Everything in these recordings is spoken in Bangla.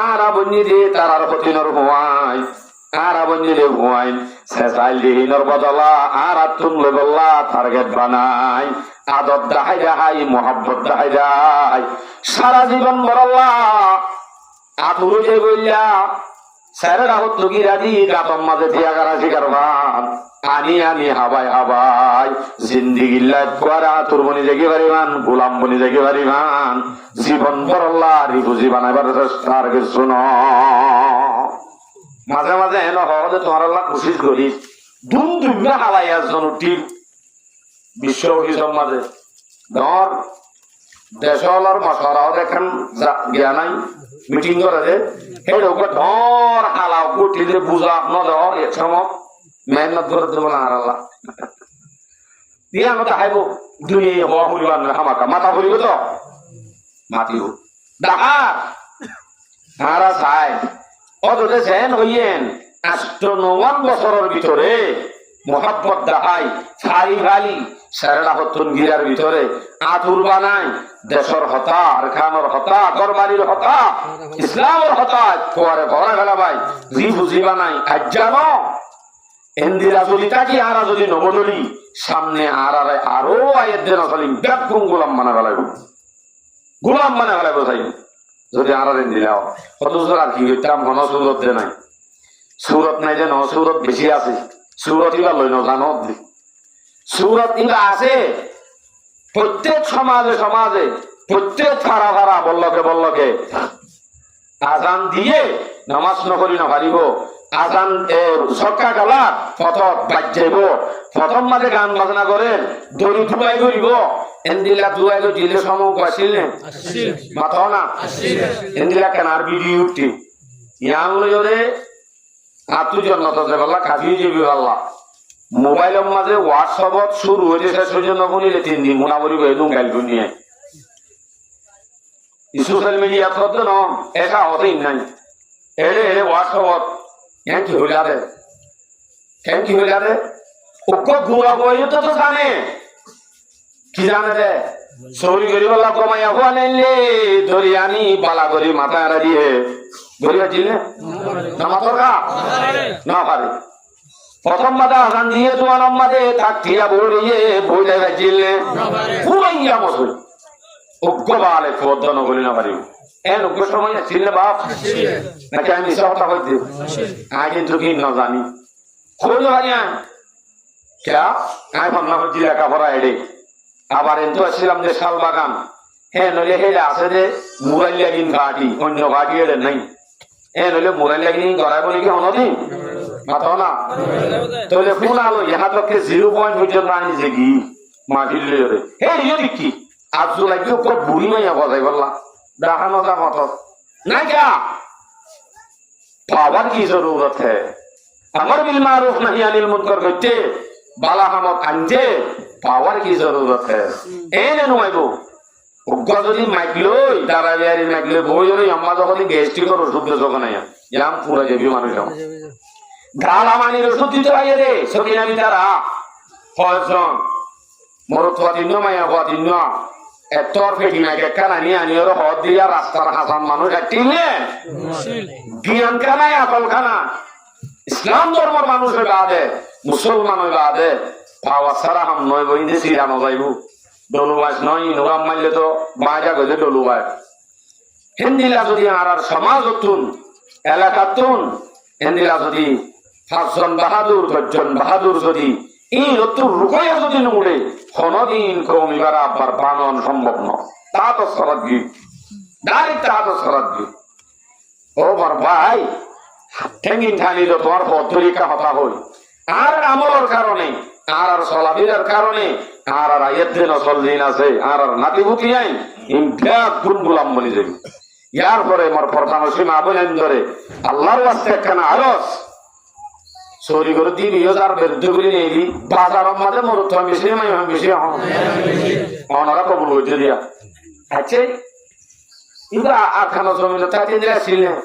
আরা বন্যি দিয়ে তারার পতিনর হুয়াই আরা বন্যি দিয়ে হুয়াই শেষাইল দিহিনর বদলা আর আতুন লেবল্লা টার্গেট বানাই আদত দাহাই দাহাই মোহাব্বত দাহাই দাহাই সারা জীবন বরল্লা আতুরু যে বললা স্যার রাহুত লুকি রাজি গাতম মাঝে দিয়া গারাজি কারবান আনি আনি হাবাই হাবাই জিন্দিগি লাইফ করা আতুর বনি জেগে পারিবান গোলাম বনি জেগে পারিবান জীবন বরল্লা রিফুজি বানাইবার চেষ্টার কিছু ন মাঝে মাঝে এনে হলে তোমার আল্লাহ কোশিশ করি দুম দুমে হালাই আসজন উঠি বিশ্ব অভিযোগ মাঝে ধর দেশলার মশারাও দেখেন গিয়া নাই মিটিং করে যে সেই লোক ধর হালা উঠলি বুঝা নদ এক সময় মেহনত করে দেবো না আর আল্লাহ দিয়ে আমি হাইব দুই হওয়া পরিবার হামাকা মাথা পড়িব তো মাতিব ডাকার হারা চাই অতটা সেন হইয়েন ৯৮ বছরের ভিতরে মোহাব্বত দেখাই ফারি ফালি সারেরা হতুন গিরার ভিতরে আতুর বানাই দেশের হতা আরখানোর হতা গরবারির হতা ইসলামের হতা কোয়ারে ভরা গেলা ভাই জি বুঝি বানাই আজ জানো এন্দিরা যদি তাকি আরা যদি নবদলি সামনে আরো আয়ের দেন আসলিম ব্যাপক গোলাম মানা গেলাইব গোলাম মানা গেলাইব তাই যদি আরার এন্দিরাও কত আর কি হইতাম ঘন সুরত দে নাই সুরত নাই যে ন সুরত বেশি আছে সুরত ইবা লই ন জানো সুরত ইবা আছে প্রত্যেক সমাজে সমাজে প্রত্যেক ফাড়া ফাড়া বল্লকে আজান দিয়ে নামাজ নকরি নভারিব আজান সরকার গালা পথ বাজ্যাইব প্রথম মাঝে গান বাজনা করেন দড়ি ধুয়াই করিব এন্দিলা ধুয়াই দিলে সময় আসিল মাথা না এন্দিলা কেনার ভিডিও উঠি ইয়াং লইরে আতু জন্নত যে বললা কাফি যাবি বললা মোবাইলের মাঝে হোয়াটসঅ্যাপত শুরু হয়েছে শেষ পর্যন্ত শুনিলে 3 দিন মোটামুটি গাইল নিয়ে সোশ্যাল মিডিয়া করতে ন একা হতেই নাই এড়ে এড়ে হোয়াটসঅ্যাপত কি হইলা রে ওকে গুড়া বই তো জানে কি জানে রে চৌরি করি বললা কমাইয়া হওয়া নাইলে ধরি আনি বালা করি মাথা এড়া দিয়ে ধরিয়া দিলে না মাথর গা না পারে প্রথম মাথা আসান দিয়ে তোমার মাঝে থাকিয়া বড়িয়ে বই দেখা দিলে পুরাইয়া মশল অজ্ঞ বালে পদ্ম বলি না পারি এন অজ্ঞ সময় ছিলে বাপ নাকি আমি মিশা কথা কইতে আই কিন্তু কি না জানি খোঁজ হারিয়া ক্যা আই ভাবনা করছি লেখাপড়া এড়ে আবার এত আসছিলাম যে শাল বাগান হ্যাঁ নইলে হেলে আছে যে মুরাইল লাগিন ঘাটি অন্য ঘাটি এড়ে নাই হ্যাঁ নইলে মুরাইল লাগিন গড়াই বলি কি অনদিন মাথা না তাহলে ফোন আলো ইহা তোকে 0 পয়েন্ট পর্যন্ত আনিছে কি মাটির লেরে হে ইয়দি কি আজু লাগি উপর বুড়ি মাইয়া বজাই বললা দেখানো যা মত না क्या पावर की जरूरत है अमर बिल मारूफ नहीं अनिल मुनकर करते बाला हमक अंजे पावर की जरूरत है एने नोइबो उग्र যদি মাইকলই দারাবিয়ারি মাইকলে বইরে আম্মা যখন গ্যাস্ট্রিকের ওষুধ যখন আয়া ইয়াম পুরো যাবি মানুষ গালা মানির ওষুধ দিতে হয় রে সকিনা বিতারা ফজন মরত দিন মায়া দিন এতর ফেটি না কেকানা নি আনি ওর হদ দিয়া রাস্তার হাসান মানুষ একটিলে জ্ঞান কানাই আকল খানা ইসলাম ধর্মের মানুষের বাদে মুসলমানের বাদে পাওয়া সারা হাম নয় বইতে সিরানো যাইব ডলুবাস নয় নোরাম মারলে তো বাজা গজে ডলুবাস হিন্দিলা যদি আর সমাজতুন এলাকাতুন হিন্দিলা যদি 5 জন বাহাদুর 10 জন বাহাদুর যদি এই রতুর রুকয়া যদি নড়ে কোনদিন কমিবার আবার বানন সম্ভব নয় তা তো সরাজি ডাইরেক্ট তা তো সরাজি ও বড় ভাই ঠেঙ্গিন ঠানি তো তোমার পদ্ধতিকা হতা হই আর আমলের কারণে আর সলাবিরের কারণে আর আয়াতেন সলদিন আছে আর নাতিবুতি আই ইমটা গুণ গোলাম বলি যাবি ইয়ার পরে মোর প্রধান সীমা বলেন ধরে আল্লাহর ওয়াস্তে কেন আরস চুরি করে দি 2000 বিরুদ্ধ করে নিয়ে বাজারের মাঝে মরত বেশি মাই বেশি অনারা কবুল হইতে দিয়া আছে ইবা আখানো জমিন তাতে দিয়া ছিলেন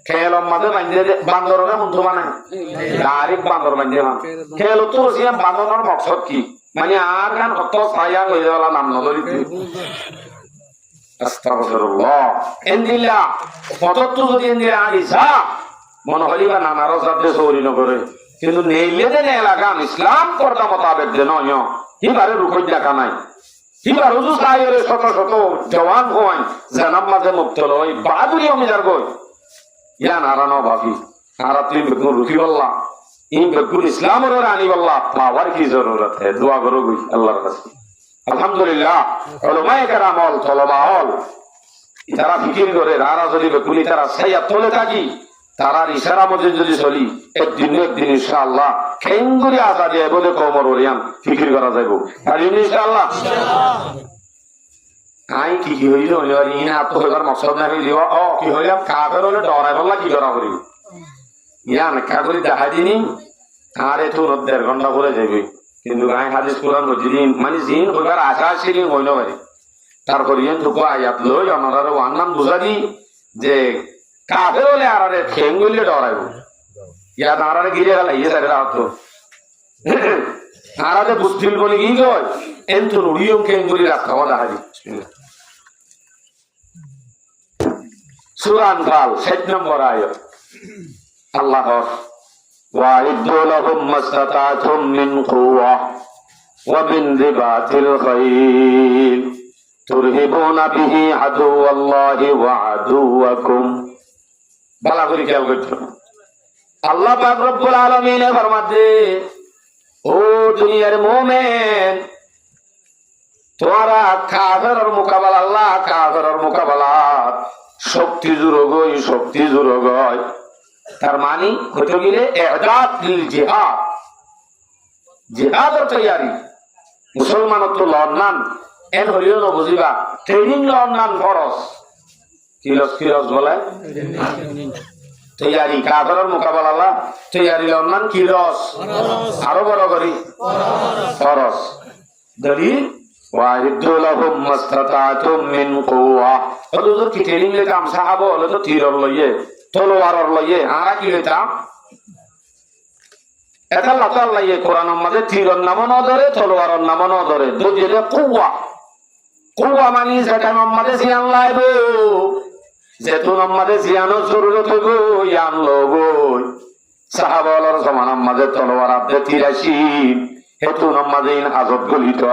খেলর মাঝে বাঁধে বান্দররা হুন্ধু মানে ডাইরেক্ট বান্দর বাঁধে না খেল তো রসিয়া বান্দরের মকসদ কি মানে আর গান কত ছায়া হয়ে যাওয়া নাম নদরিতে আস্তাগফিরুল্লাহ এন্দিলা ফতত যদি এন্দিলা আনিসা মনে হলিবা নানার সাথে চৌরি নগরে কিন্তু নেইলে দেন এলাকা ইসলাম করতা মোতাবেক যে নয় হিবারে রুখই দেখা নাই হিবার হুজু সাহেবের শত শত জওয়ান হওয়াই জানাব মাঝে মুক্ত লই বাদুরি অমিদার গই ইয়া নারানো ভাবি আর তুই বেগুন রুখি বললা এই বেগুন ইসলামের আনি বললা পাওয়ার কি জরুরত হে দোয়া করো গই আল্লাহর কাছে আলহামদুলিল্লাহ উলামায়ে কেরাম হল তলবা হল তারা ফিকির করে রারা যদি বেগুনি তারা সাইয়া তোলে থাকি তারার ইশারা মধ্যে যদি চলি একদিন ইনশাআল্লাহ খেঙ্গুরি আজাদি বলে কমর ওরিয়ান ফিকির করা যাইব আর ইনশাআল্লাহ আই কি হইল ইনা তো হইবার মকসদ না হইল ও কি হইলাম কাফের হলে ডরাই বললা কি করা করি ইয়ান কাগরি দেখা দিনি আর এত 1.5 ঘন্টা করে যাইবে কিন্তু আই হাদিস কোরআন মজিদিন মানে জিন হইবার আশা ছিল হইল পারে তারপর ইয়ান তো আয়াত লই আমাদের ওয়ান্নাম বুঝা দি যে কাফের হলে আরে খেঙ্গুলে ডরাইব ইয়া আরে গিরে গেল ইয়ে সারে রাত আরে বুঝছিল বলে কি কয় এনতো রুড়িয়ম খেঙ্গুলি রাখা দেখা দি সূরা আনফাল 7 নম্বর আয়াত আল্লাহ ওয়াইদু লাহুম মাসতাতাতুম মিন কুওয়া ওয়া মিন রিবাতিল খাইল তুরহিবুনা বিহি আদুওয়াল্লাহি ওয়া আদুওয়াকুম বালা করে খেয়াল করছো আল্লাহ পাক রব্বুল আলামিন ফরমাতে ও দুনিয়ার মুমিন তোরা কাফেরের মোকাবেলা আল্লাহ কাফেরের মোকাবেলা শক্তি জুড়ো গই তার মানে হইতে গেলে ইহদাত লিল জিহাদ জিহাদের তৈয়ারি মুসলমানত তো লড়নান এন হইল না বুঝিবা ট্রেনিং লড়নান ফরজ কিরস বলে তৈয়ারি কাফেরের মোকাবেলা আল্লাহ তৈয়ারি লড়নান কিরস আরো বড় করি ফরজ দলিল ওয়াইদু লাহুম মাসতাতাতুম মিন কুওয়া হুজুর কি ট্রেনিং লেতাম সাহাবা হলো তো তীর লইয়ে তলোয়ার লইয়ে আর কি লেতাম এটা লাতাল লইয়ে কোরআনের মধ্যে তীরের নাম না ধরে তলোয়ারের নাম না ধরে দুইটা কুওয়া মানে যেটা আমাদের জিয়ান লাইব যেতুন আমাদের জিয়ানোর জরুরত হইব ইয়ান লবই সাহাবার সমান আমাদের তলোয়ার আপনি তীর আসি হেতুন আমাদের হাজত গলিত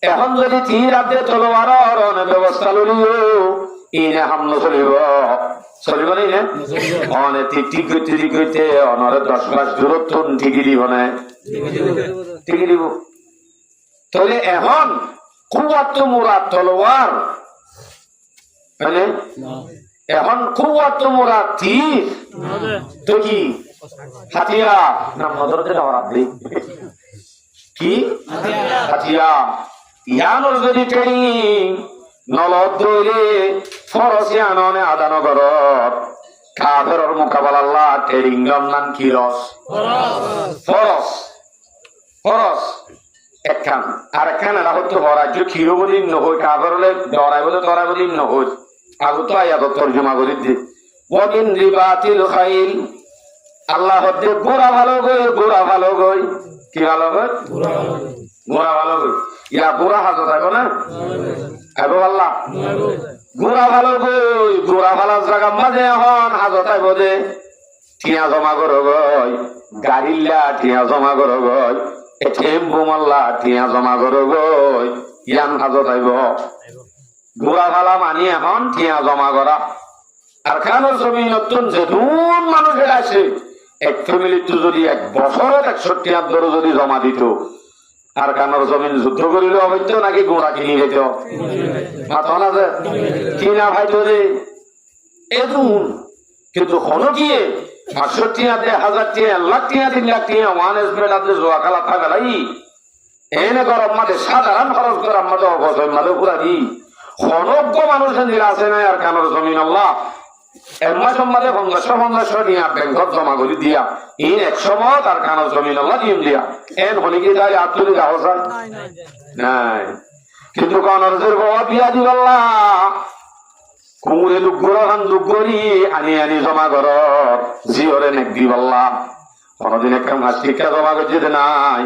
এখন যদি তীর আপনি তলোয়ারের ব্যবস্থা লইও ইনে হামলা চলিব নি অনে ঠিক করতে অনরে 10 ক্লাস দূরত্ব ঠিকই দিব না ঠিকই দিব তাহলে এখন কুওয়াত মুরাদ তলোয়ার মানে এখন কুওয়াত মুরাদ তীর তো কি হাতিয়ার নাম নজরতে দাওয়াত দেই কি হাতিয়ার ইয়ানোর যদি ট্রেনিং নলদ ধরে ফরসিয়াননে আদানগরত কাফেরের মোকাবেলা আল্লাহ ট্রেনিং নাম কি রস ফরস একখান আর একখান এরা হচ্ছে রাজ্য ক্ষীর বলি নহই কাফেরলে ডরাই বলি নহই আগত আয়াত তর্জমা করি দি ওয়ামিন রিবাতিল খাইল আল্লাহ হচ্ছে গোড়া ভালো গই কি ভালো গই গোড়া ভালো গই ইয়া গোড়া হাজত আইব না আইব আল্লাহ গোড়া ভালো জায়গা মাঝে এখন হাজত আইব দে টিয়া জমা করো গই গাড়িল্লা টিয়া জমা করো গই টেম্পু মাল্লা টিয়া জমা করো গই ইয়ান হাজত আইব গোড়া ভালা মানি এখন টিয়া জমা করা আর খানোর ছবি নতুন যেতুন মানুষের আছে এক ফ্যামিলিতে যদি 1 বছরের 61 ধরে যদি জমা দিত আর কানোর জমিন যুদ্ধ করিল হইত নাকি গোড়া কিনি খেত মাথা না যে কিনা ভাইতো যে এদুন কিন্তু হলো কি 500 টিয়া 1000 টিয়া 1 লাখ টিয়া 3 লাখ টিয়া ওয়ান এসবেড আছে জোয়া খেলা থাকলাই এনে গরম মাঠে সাধারণ খরচ করে আমাদের অবশ্যই মাঝে পুরা দি অনজ্ঞ মানুষের দিলা আছে না আর কানোর জমিন আল্লাহ এমাস সম্মানে 1500 নিয়ে ব্যাংকত জমা করে দিয়া ইন 100 মত আর কানোর জমিন আল্লাহ দিম দিয়া এন হলি কি তাই আতুলি যাও যায় নাই কিন্তু কানোর জের বাবা বিয়া দি আল্লাহ কুমুরে দুগরি আনি জমা কর জিওরে নেক দি আল্লাহ কোনদিন একটা মাছ টিকা জমা করতে নাই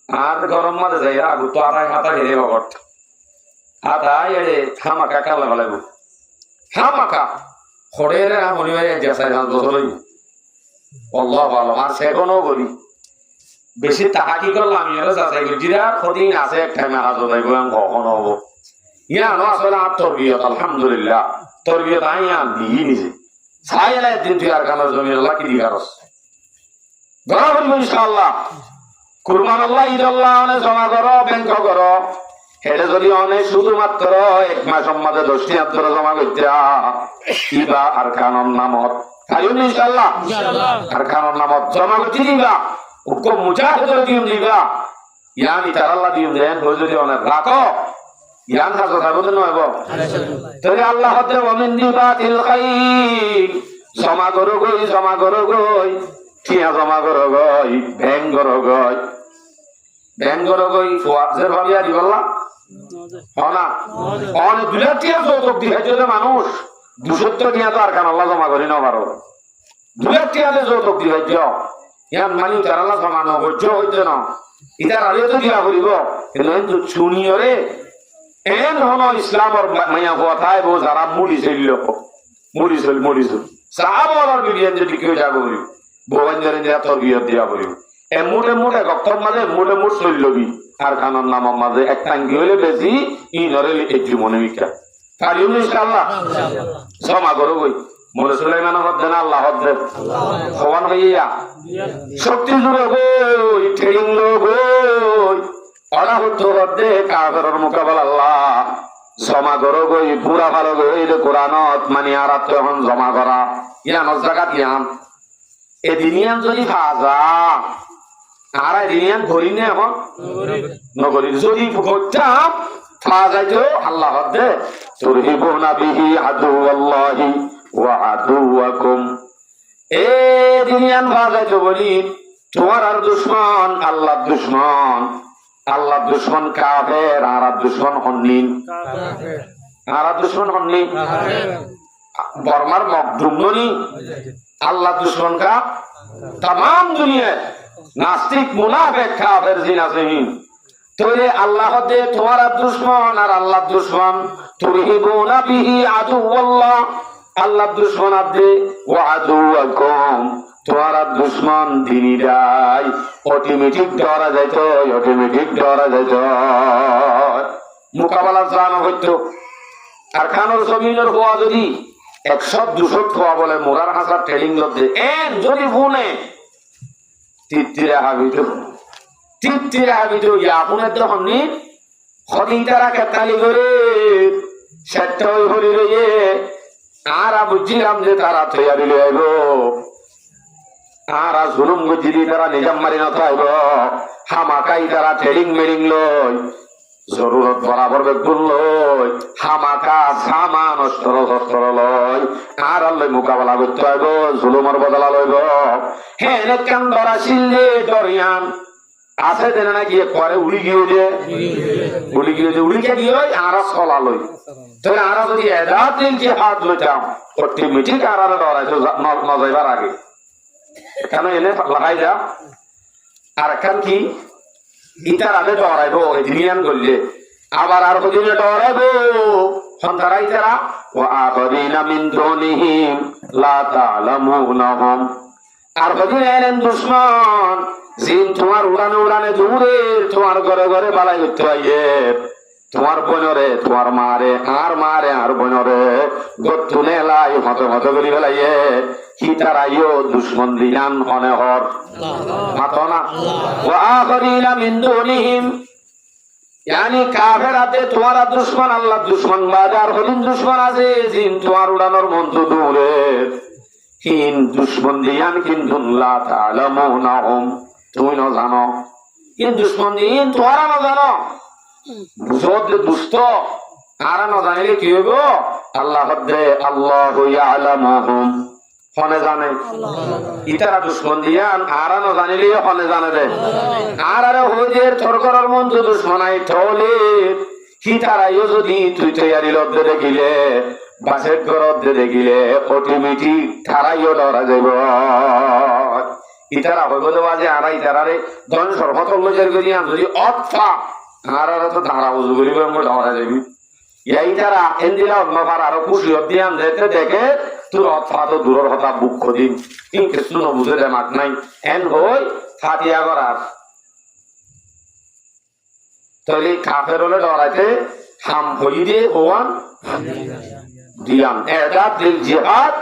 আর গরম মাঝে যাই আগু তো আড়াই হাতা হেরে বাবট আতাই এড়ে খামাকা কালা ফেলাইব খামাকা খড়ের মনে হয় 4-5 বছর হইব আল্লাহ ভালো আর সেখনও করি বেশি টাকা কি করলাম এরা যাচাই করি যেটা কদিন আছে এক টাইমে হাজত আইব কখনো হবো ইয়ানো আসলে আর তরবিয়ত আলহামদুলিল্লাহ তরবিয়ত আইয়ান দিই নিজে ছাই এলাই দিন তুই আর কানার জমি আল্লাহ কি দিগারস গড়া করিব ইনশাআল্লাহ কুরবান আল্লাহ ঈদ আল্লাহ অনেক জমা করো ব্যাংক করো হেডে যদি অনেক শুধুমাত্র 1 মাস সম্মাদে 10টি আন্তর জমা করতে ইবা আর কানন নামত কারিউন ইনশাআল্লাহ আর কানন নামত জমা করতে দিবা উকো মুজাহিদের দিন দিবা ইয়ানি তার আল্লাহ দিন দেন হই যদি অনেক রাখো ইয়ান হাজত হবে না হইব তবে আল্লাহ হতে ওমিন দিবাতিল খাইর জমা করো গই টিয়া জমা করো গই ব্যাংক করো গই ফুয়াজের ভাবিয়া দিবল্লা হনা অনেক দুলাটিয়া যৌতুক দিহাইতে মানুষ 270 টিয়া তো আর কান আল্লাহ জমা করি না পারো দুলাটিয়াতে যৌতুক দিহাইতে ইয়ান মানি তার আল্লাহ জমা ন হইছ হইতে না ইতার আগে তো দিয়া করিব কিন্তু শুনিয়রে এন হন ইসলামর মাইয়া কথায় বো যারা মরিছিল সাহাবার বিলিয়ন যদি কেউ যাবো বৌবাঞ্জরে দিয়া তোর বিয়ে দিয়া করিব মুঠে গক্তর মাঝে মুঠ চললবি আর কানন নামের মাঝে এক টাঙ্গি হইলে বেশি ই নরে একটু মনে মিকা কারিও ইনশাআল্লাহ জমা করো গই মনে সুলাইমান হদ্দেন আল্লাহ হদ্দেন ভগবান হইয়া শক্তি জুড়ে গই ঠেলিং গই অলা হতো হদ্দে কাগরের মোকাবেলা আল্লাহ জমা করো গই পুরা ভালো গই কোরআনত মানে আর এখন জমা করা ইয়ানোর জায়গাত ইয়ান এদিনিয়ান যদি ভাজা আর এদিনিয়ান ধরি নে এখন নগরী যদি করতাম যাইতো আল্লাহ হদ্দে তুরহিবুনা বিহি আদুওয়াল্লাহি ওয়া আদুওয়াকুম এদিনিয়ান ভাজাইতো বলি তোমার আর দুশমন আল্লাহ দুশমন কাফের আর দুশমন হন্নিন বর্মার মকদুমনি আল্লাহ দুশমন কা तमाम दुनिया नास्तिक मुनाफिक काफिर जिनासिन तोरे अल्लाह दे तुम्हारा दुश्मन और अल्लाह दुश्मन तुरहिबुना बिही आदुवल्लाह अल्लाह दुश्मन दे व आदुवकुम तुम्हारा दुश्मन दिनी जाय ऑटोमेटिक डरा जायतो मुकाबला জানা হইতো আর খানোর জমিনের হওয়া যদি 100-200 খোয়া বলে মোরার হাজার ট্রেনিং লদ্দে এন যদি ফোনে তিত্তিরা হাবিতো ইয়াপুনের তখন নি খদিং তারা কেতালি করে সেটা ওই হরি রয়ে আর বুঝছিলাম যে তারা তৈরি লইব আর জুলুম গজিলি তারা নিজাম মারি না থাইব হামাকাই তারা ট্রেনিং মেরিং লই জরুরত বরাবর বেগুন লই হামাকা সামান অস্ত্র লই আর আল্লাহ মোকাবেলা করতে হইব জুলুমের বদলা লইব হ্যাঁ কেন ধরা শিললে ডরিয়ান আছে দেন না গিয়ে পরে উড়ি গিয়ে আর চলা লই তবে আর যদি এদাত দিনকে হাত লইতাম অটোমেটিক আর ডরাইতো নজাইবার আগে কেন এনে লাগাই যা আর এখন কি ইতার আগে ডরাইব এদিনিয়ান করলে আবার আর কদিনে ডরাইব সন্তারা ইতারা ও আখরিনা মিন দুনিহিম লা তা'লামুনহুম আর কদিন এলেন দুশমন জিন তোমার উড়ানে দূরে তোমার ঘরে বালাই করতে আইয়ে তোমার বোনরে তোমার মারে আর বোনরে গতুনে লাই হত করি ফেলাইয়ে কি তারাইও দুশমন দিলান হনে হর মাতনা ওয়া আখরিনা মিন দুনিহিম यानी কাফেরাতে তোমার দুশমন আল্লাহ দুশমন বাজার হলিন দুশমন আছে জিন তোমার উড়ানোর মন্ত্র দূরে হিন দুশমন দিয়ান কিন্তু লা তা'লামুনহুম তুমি না জানো কিন্তু দুশমন দিন তোরা না জানো বুঝতে দুষ্ট আর না জানলে কি হইব আল্লাহ হদ্দে আল্লাহু ইয়ালামুহুম হনে জানে ইতারা দুশমন দিয়ান আর না জানিলে হনে জানে দে আর হইদের থরকরার মন তো দুশমনাই থলে হিতারাইও যদি তুই তৈরি লদ্দে দেখিলে বাসের ঘরদ্দে দেখিলে অটোমেটিক তারাইও ডরা যাইব ইতারা হইব বাজে আর ইতারারে ধন সর্বত লজের করি যদি অথা আর তো ধারা বুঝু করিব ডরা যাবি এই তারা এন্দিলা অন্যবার আরো খুশি দিয়ান যেতে দেখে তোর অথাত দূরের হতা বুক খদিম কিন্তু শুনো বুঝে দে মাক নাই এন হই ফাতিয়া করার তাহলে কাফের হলে ডরাইতে হাম হই দিয়ে হওয়ান দিয়ান এটা দিল জিহাদ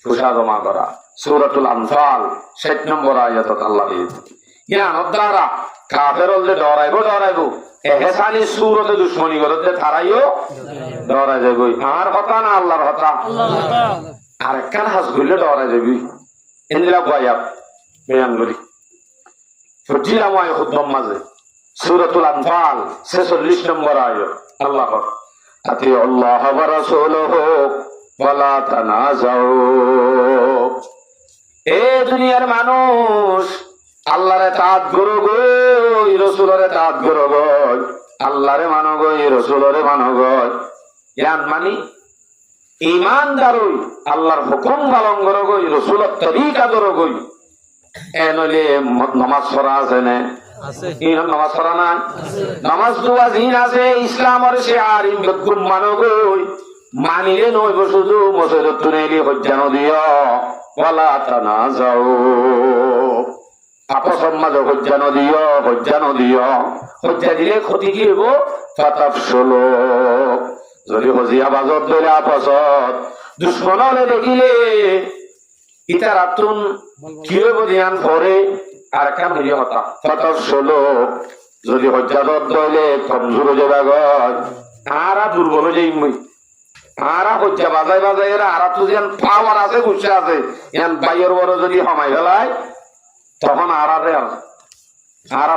ফুসা জমা করা সূরাতুল আনফাল 7 নম্বর আয়াতত আল্লাহ দিয়েছে ইয়ানোর দ্বারা কাফের হলে ডরাইবো এহসানি সূরতে দুশমনী করতে তারাইও ডরাই যাবই আমার কথা না আল্লাহর কথা আর একখান হাস করলে ডরাই যাবি এন্দিলা বয়াব বেয়ান করি ফজিলা ময় খুদ্দম মাঝে সূরাতুল আনফাল 46 নম্বর আয়াত আল্লাহ আতি আল্লাহ ওয়া রাসূলুহু ওয়ালা তানাজাউ এ দুনিয়ার মানুষ আল্লাহরে তাআত করো গো রাসূলের তাআত করো গো আল্লাহরে মানো গো রাসূলের মানো গো ইয়ান মানি ঈমানদারই আল্লাহর হুকুম পালন করো গো রাসূলের তরিকা করো গো এনলে নামাজ পড়া আছে না আছে ইন নামাজ পড়া না নামাজ দোয়া জিন আছে ইসলামের শিআরিন বেকুম মানো গো মানিলে নয় শুধু মসজিদে তুনেলি হজ্জানো দিও ওয়ালা তানাজাউ আপসম মাঝে হজ্জানো দিও হজ্জা দিলে ক্ষতি কি হইব ফাতাফসুলু যদি হজিয়া বাজত দিলে আপসত দুশ্মন হলে দেখিলে ইতারাতুন কি হইব ধ্যান পরে আর কাম হইয়া হতা ফাতাফসুলু যদি হজ্জা দিলে কমজোর হয়ে যাবে আরা দুর্বল হয়ে যাইমই আরা হজ্জা বাজাই এরা আরা তো যেন পাওয়ার আছে গুছা আছে এন বাইয়ের বড় যদি হমাই ফেলায় তখন আরা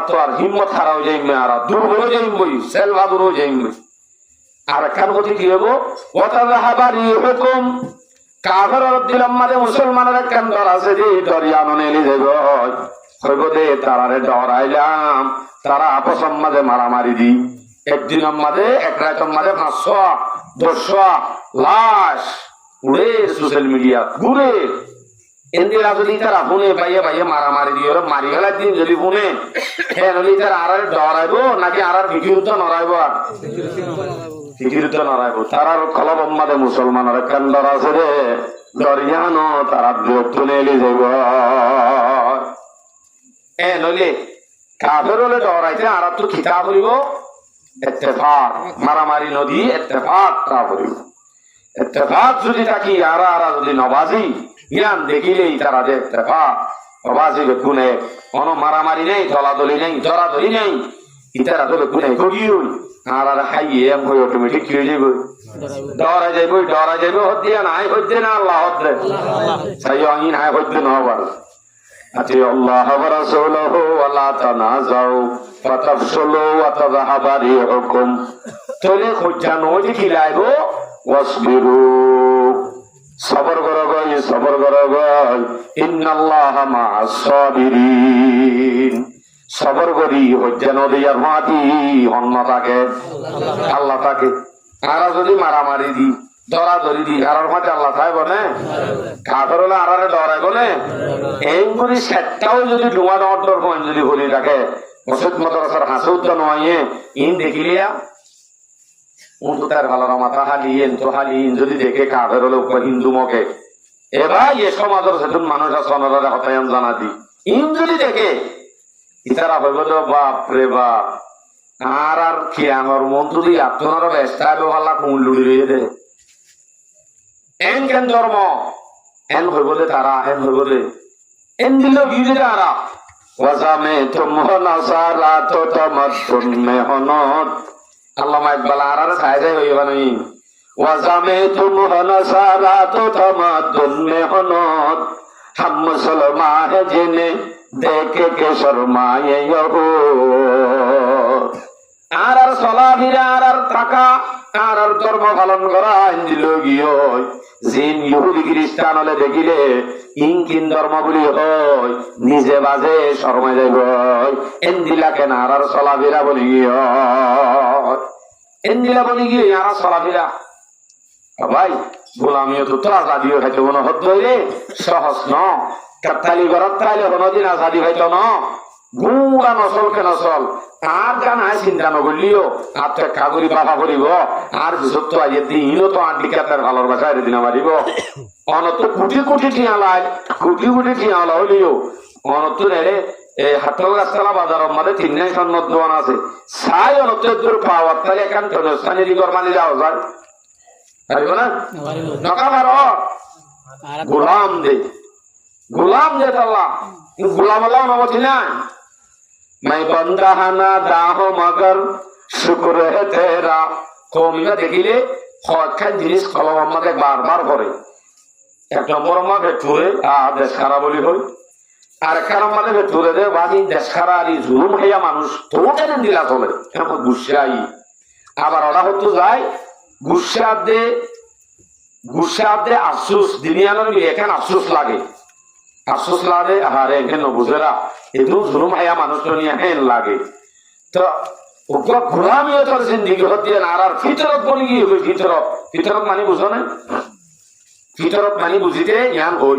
তো আর হিম্মত হারাও যাইমে আরা দুর্বল যাইমই সেল বাদুর যাইমই আর কান কথা কি হবো ওয়াতাযাহাবারি হুকুম কাফের দিলাম মাঝে মুসলমানের কান দর আছে যে দরিয়ানো নেলি যাইব হইব দে তারারে ডরাইলাম তারা আপসম মাঝে মারামারি দি একদিন মাঝে এক রাত মাঝে 500-200 লাশ উড়ে সোশ্যাল মিডিয়া ঘুরে এন্দিরা যদি তারা শুনে পাইয়ে মারামারি দিয়ে মারি ফেলার দিন যদি শুনে হ্যাঁ তারা আর ডরাইবো নাকি আর ফিকিরুদ্ধ নড়াইবো আর ফিকিরুদ্ধ নড়াইবো তারার কলম মাঝে মুসলমানের কেন্দ্র আছে রে দরিয়ানো তারা বিরক্ত নেলি যাইব এ নইলে কাফের হলে ডরাইতে আর তো খিতা করিব ইত্তেফাক মারামারি নদী ইত্তেফাক তা করিব ইত্তেফাক যদি থাকি আরা যদি নবাজি ইয়ান দেখিলেই তারা যে ইত্তেফাক নবাজি বেকুনে কোনো মারামারি নেই দলাদলি নেই জড়াদলি নেই ইতারা তো বেকুনে গগিও আর হাইয়ে এম হয়ে অটোমেটিক কি হয়ে যাইব ডরা যাইব হদ্দিয়া নাই হদ্দে না আল্লাহ হদ্দে সাই আইন হাই হদ্দে না হবার আতি আল্লাহ ওয়া রাসূলুহু ওয়া লা তানাজাউ ফাতাফসুলু ওয়া তাযাহাবা রিহুকুম তলে খুঁজানো দেখি লাইবো ওয়াসবিরু সবর করো ইন্নাল্লাহা মা'আস সাবিরিন সবর করি হজ্জানো দিয়ার মাটি অন্য থাকে আল্লাহ থাকে আর যদি মারামারি দি দরাদরি দি আর মাঝে আল্লাহ থাকে বলে কাফের হলে আরারে ডরাই বলে এইগুলি সেটাও যদি ডুমা ডর কইন যদি বলি থাকে মসজিদ মাদ্রাসার হাসুদ নয় ইন দেখিলিয়া তার ভালো মাথা হালিয়েন তো হালিয়েন যদি দেখে কাফের হলে হিন্দু মকে এবার এ সমাজের সেতুন মানুষ আছে অনারা হতায়ান জানা দি ইন যদি দেখে ইতারা হইব তো বাপ রে বাপ আর খিয়ানোর মন তুলি আপনারা ব্যস্ত ভাল্লা কোন লুড়ি রয়ে দে এন কেন ধর্ম এন হইব দে তারা এন হইব দে এন দিল ভিজে তারা ওয়াজামে তুমহনা সারা তো তামাদ্দুন মেহনত আল্লামা ইকবাল আরার সাইজে হইবা নাই ওয়াজামে তুমহনা সারা তো তামাদ্দুন মেহনত হাম মুসলমান হে জেনে দেখে কে শর্মায়ে ইহো আর সলাভিরা আর টাকা আর ধর্ম পালন করা দিল গিয়ে জিন ইহুদি খ্রিস্টান হলে দেখিলে ইনকিন ধর্ম বলি হয় নিজে বাজে শর্মা যাইব এন্দিলা কেন আর সলাভিরা বলি গিয়ে এন্দিলা বলি গিয়ে আর সলাভিরা ভাই গোলামিও তো আজাদিও খাইতে মনে হত হইলে সহজ ন কাতালি ঘরত খাইলে কোনোদিন আজাদি খাইত ন গুড়া নচল কে নচল আর গান আয় চিন্তা নগরলিও আর তো একা করি বাবা করিব আর পিছত তো আইয়ে দিনও তো আর দিকে তার ভালোর বাসা এর দিন মারিব অনত কোটি কোটি টিয়া লাই কোটি কোটি টিয়া হইলিও অনত রে এই হাটল গাছতলা বাজার মধ্যে তিনজন সন্ন্যত দোকান আছে সাই অনত দূর পাওয়ার তাহলে এখান স্থানীয় দিগর মানে যাওয়া যায় পারিব না নকা মারো গোলাম দে তাল্লা গোলাম আল্লাহ নবতি না मैं बंदा ना दाहो मगर शुक्र है तेरा কমিনা দেখিলে কয়েকখান জিনিস কলম আমাকে বারবার করে এক নম্বর আমাকে টুরে দেশ খারাপ বলি হই আর একখান আমাকে টুরে দে বাজি দেশ খারাপ আর জুলুম হইয়া মানুষ তোটেন দিলা চলে এখন গুসাই আবার ওরা হতো যায় গুসা দে আফসুস দিনিয়ানোর এখানে আফসুস লাগে আফসোস লাগে হারে এখানে বুঝেরা একটু জুলুম হায়া মানুষ নিয়ে হেন লাগে তো গোলামিও তোর জিন্দিগি হতে আর ফিতরত বলি গিয়ে হই ফিতরত মানে বুঝো না ফিতরত মানে বুঝিতে জ্ঞান হই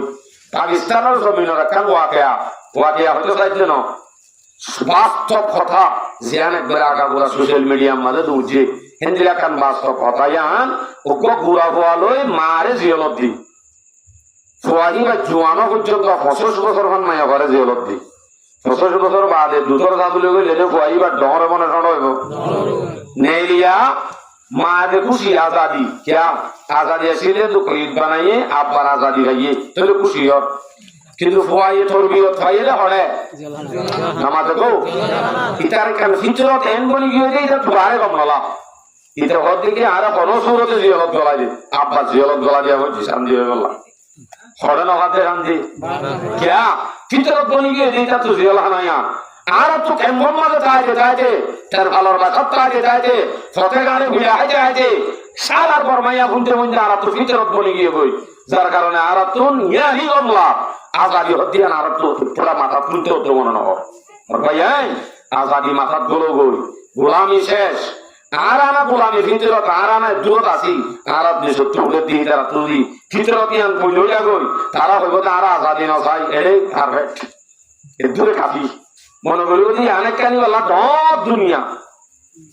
পাকিস্তানের জমিনের একখান ওয়াকিয়া হতে চাইছে না বাস্তব কথা জিয়ান একবার আগাগোড়া সোশ্যাল মিডিয়ার মাঝে দুজে হিন্দিলা খান বাস্তব কথা ইয়ান ওকে গুড়া হওয়ালই মারে জিয়লত দি সোয়াহি বা জোয়ানো পর্যন্ত 25 বছর মান মায়া করে জিয়লত দি 25 বছর বাদে দুধর দাদুলে গেলে সোয়াহি বা ডর মনে হইব নেলিয়া মাকে খুশি আজাদি क्या आजादी আসলে তো ঈদ বানাইয়ে আবার আজাদি হইয়ে তাহলে খুশি হর কিন্তু সোয়াহি তরবিয়ত হইলে হলে নামাজ গো ইতার কান ফিতরত এন বনি গিয়ে দেই তা দুবারে কমলা ইতার হদিকে আর কোন সুরতে জিয়লত গলা দি আব্বা জিয়লত গলা দিয়া হইছে শান্তি হয়ে গেল হরে নগাতে রান্দি क्या ফিতরত বনি গিয়ে দেই তা তো জিয়লা নাইয়া আর তো কেমন মাঝে যাইতে তার ভালোর বাসাত যাইতে ফতে গানে ঘুরে যাইতে সারার পর মাইয়া বুনতে আর তো ফিতরত বনি গিয়ে বই যার কারণে আর তো ইয়াহি গমলা আজাদি হদিয়ান আর তো পুরা মাথা তুলতে হতো মনে না হয় ভাই আজাদি মাথা গুলো গই গোলামি শেষ আর আনা গোলামি ফিতরত আর আনা দূরত আসি আর আপনি সত্য বলে দিয়ে তারা তুলি ফিতরত ইয়ান কইলইয়া গই তারা হইব আর আজাদি না চাই এই পারফেক্ট এ দূরে কাফি মনে করি যে অনেক কানি বলা সব দুনিয়া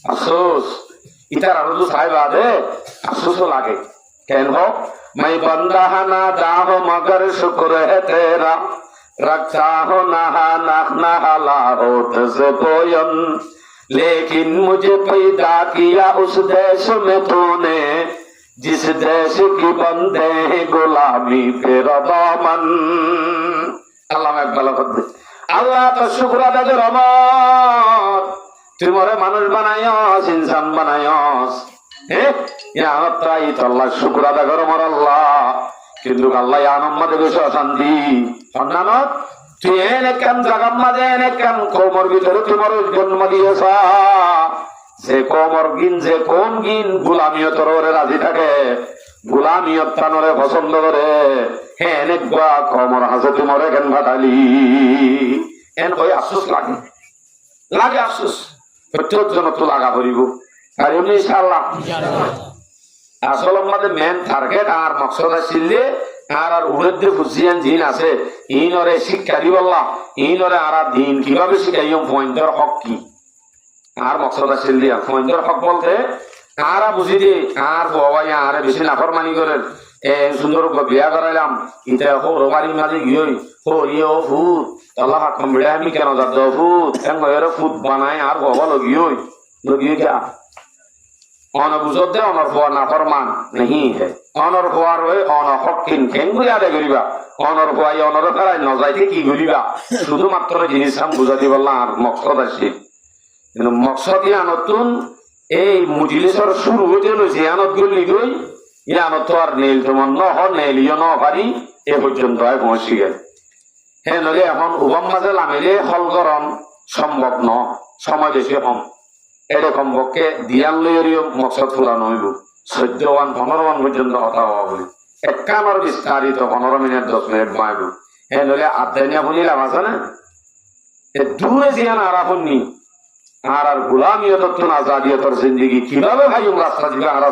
আফসোস ইতার আরো তো সাহেব আছে আফসোসও লাগে কেন হোক मैं बंदा ना दाहो मगर शुक्र है तेरा रखता हो नहा हो से कोयन लेकिन मुझे पैदा किया उस देश में तूने जिस देश की बंदे हैं गुलामी पे रदामन अल्लाह में गलत আল্লাহ তো শুকর আদায় রহমত তুই মরে মানুষ বানাইস ইনসান বানাইস তাই তো আল্লাহ শুকর আদায় করো মর আল্লাহ কিন্তু আল্লাহ আনন্দ বেশি অশান্তি সন্ধানত তুই এনে কেন জাগার মাঝে এনে কেন কোমর ভিতরে তোমার জন্ম দিয়েছ যে কোমর গিন যে কোন গিন গোলামিও তোর রাজি থাকে গোলামিয়ত তানরে পছন্দ করে হ্যাঁ অনেক কমর হাসে তোমার এখান ভাটালি এন কই আফসোস লাগে আফসোস প্রত্যেক জন তো লাগা করিব আর এমনি ইনশাআল্লাহ আসল আমাদের মেন টার্গেট আর মকসদ আসলে আর উড়ে বুঝিয়ান জিন আছে ইনরে শিক্ষা দিবল্লা ইনরে আর দিন কিভাবে শিখাইম পয়েন্টের হক কি আর মকসদ আসলে পয়েন্টের হক বলতে আর বুঝি দে আর বাবা আর বেশি নাফরমানি করেন সুন্দর বিয়া করাইলাম ইটা হরমারি মাঝে গিয়ে হরিও ফুট আল্লাহ হাকম বেড়ে আমি কেন যাত ফুট ফুট বানায় আর বাবা লগিয়ে কে অনবুঝত দে অনর হওয়া নাফরমান নেই হে অনর হওয়ার হয়ে অনহকিন কেঙ্গুলি আদায় করিবা অনর হওয়াই অনর ফেরাই নজাইতে কি করিবা শুধুমাত্র জিনিস বুঝা দি বললাম আর মকসদ আসছে কিন্তু মকসদ ইয়া নতুন এই মুজলিসের শুরু হইতে লইছে ইয়ানত গলি গই ইয়ানত তো আর নেল তোমার নেলিও ন পারি এ পর্যন্ত পৌঁছি গেল হ্যাঁ নলে এখন উভম মাঝে লামিলে হল গরম সম্ভব ন সময় বেশি কম এরকম পক্ষে দিয়াল লইও মকসদ ফুরানো হইব 14-15 পর্যন্ত কথা হওয়া বলি একানোর বিস্তারিত 15 মিনিট 10 মিনিট বাঁইব হ্যাঁ নলে আদানিয়া বলিলাম আছে না দূরে জিয়ান আর আপনি আর গোলামিয়ত আজাদিয়তর জিন্দগি কিভাবে ভাই রাস্তা দিবে আর